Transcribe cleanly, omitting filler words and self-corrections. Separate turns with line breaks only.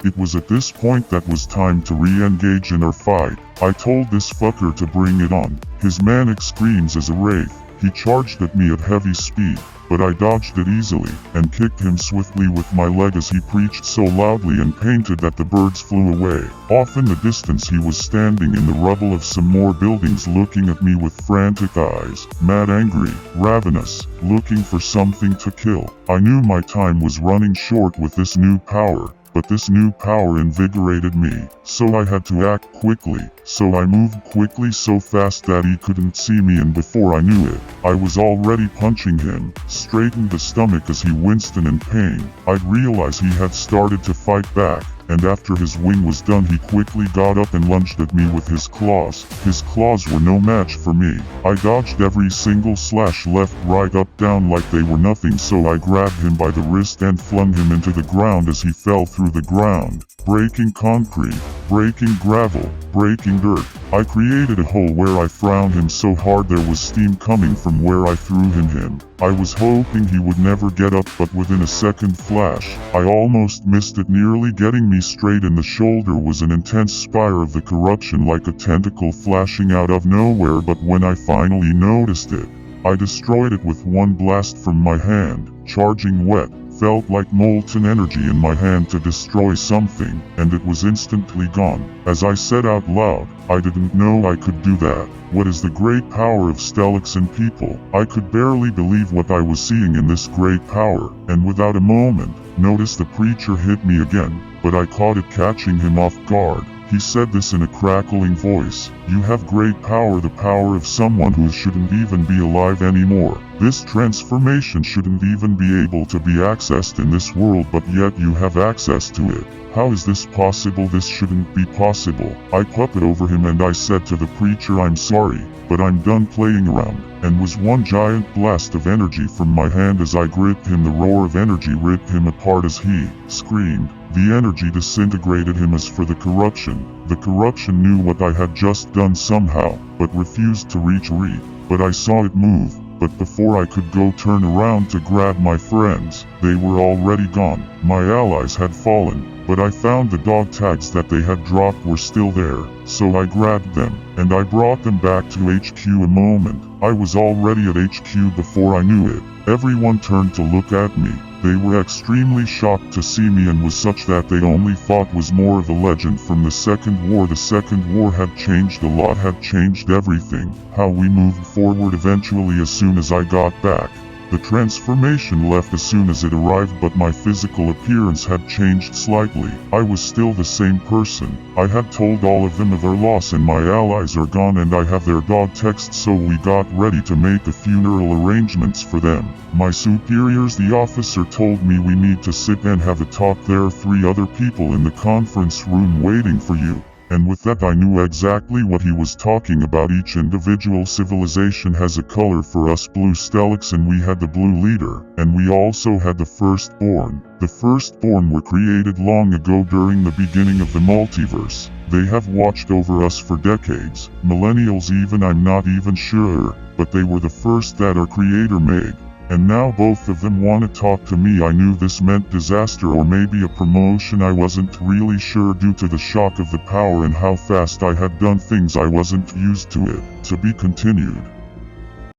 It was at this point that was time to re-engage in our fight. I told this fucker to bring it on. His manic screams as a wraith. He charged at me at heavy speed, but I dodged it easily, and kicked him swiftly with my leg as he preached so loudly and painted that the birds flew away. Off in the distance he was standing in the rubble of some more buildings looking at me with frantic eyes, mad, angry, ravenous, looking for something to kill. I knew my time was running short with this new power, but this new power invigorated me, so I had to act quickly. So I moved quickly so fast that he couldn't see me, and before I knew it, I was already punching him, straight in the stomach as he winced in pain. I'd realize he had started to fight back, and after his wing was done he quickly got up and lunged at me with his claws. His claws were no match for me. I dodged every single slash, left, right, up, down like they were nothing, so I grabbed him by the wrist and flung him into the ground as he fell through the ground, breaking concrete, breaking gravel, breaking dirt. I created a hole where I frowned him so hard there was steam coming from where I threw him. I was hoping he would never get up, but within a second flash, I almost missed it. Nearly getting me straight in the shoulder was an intense spire of the corruption, like a tentacle flashing out of nowhere, but when I finally noticed it, I destroyed it with one blast from my hand. Charging wet, felt like molten energy in my hand to destroy something, and it was instantly gone. As I said out loud, I didn't know I could do that. What is the great power of Stellax in people? I could barely believe what I was seeing in this great power, and without a moment, notice the preacher hit me again, but I caught it, catching him off guard. He said this in a crackling voice. You have great power, the power of someone who shouldn't even be alive anymore. This transformation shouldn't even be able to be accessed in this world, but yet you have access to it. How is this possible? This shouldn't be possible. I puppet over him and I said to the preacher, I'm sorry, but I'm done playing around, and was one giant blast of energy from my hand as I gripped him. The roar of energy ripped him apart as he screamed. The energy disintegrated him. As for the corruption knew what I had just done somehow, but refused to retreat. But I saw it move. But before I could go turn around to grab my friends, they were already gone. My allies had fallen, but I found the dog tags that they had dropped were still there, so I grabbed them, and I brought them back to HQ. A moment, I was already at HQ before I knew it. Everyone turned to look at me. They were extremely shocked to see me, and was such that they only thought was more of a legend from the Second War. The Second War had changed a lot, had changed everything. How we moved forward eventually. As soon as I got back, the transformation left as soon as it arrived, but my physical appearance had changed slightly. I was still the same person. I had told all of them of our loss, and my allies are gone, and I have their dog texts, so we got ready to make the funeral arrangements for them. My superiors, the officer, told me we need to sit and have a talk. There are 3 other people in the conference room waiting for you. And with that I knew exactly what he was talking about. Each individual civilization has a color. For us, blue Stellax, and we had the blue leader, and we also had the firstborn. The firstborn were created long ago during the beginning of the multiverse. They have watched over us for decades, millennials even, I'm not even sure, but they were the first that our creator made. And now both of them want to talk to me. I knew this meant disaster, or maybe a promotion. I wasn't really sure due to the shock of the power and how fast I had done things. I wasn't used to it. To be continued.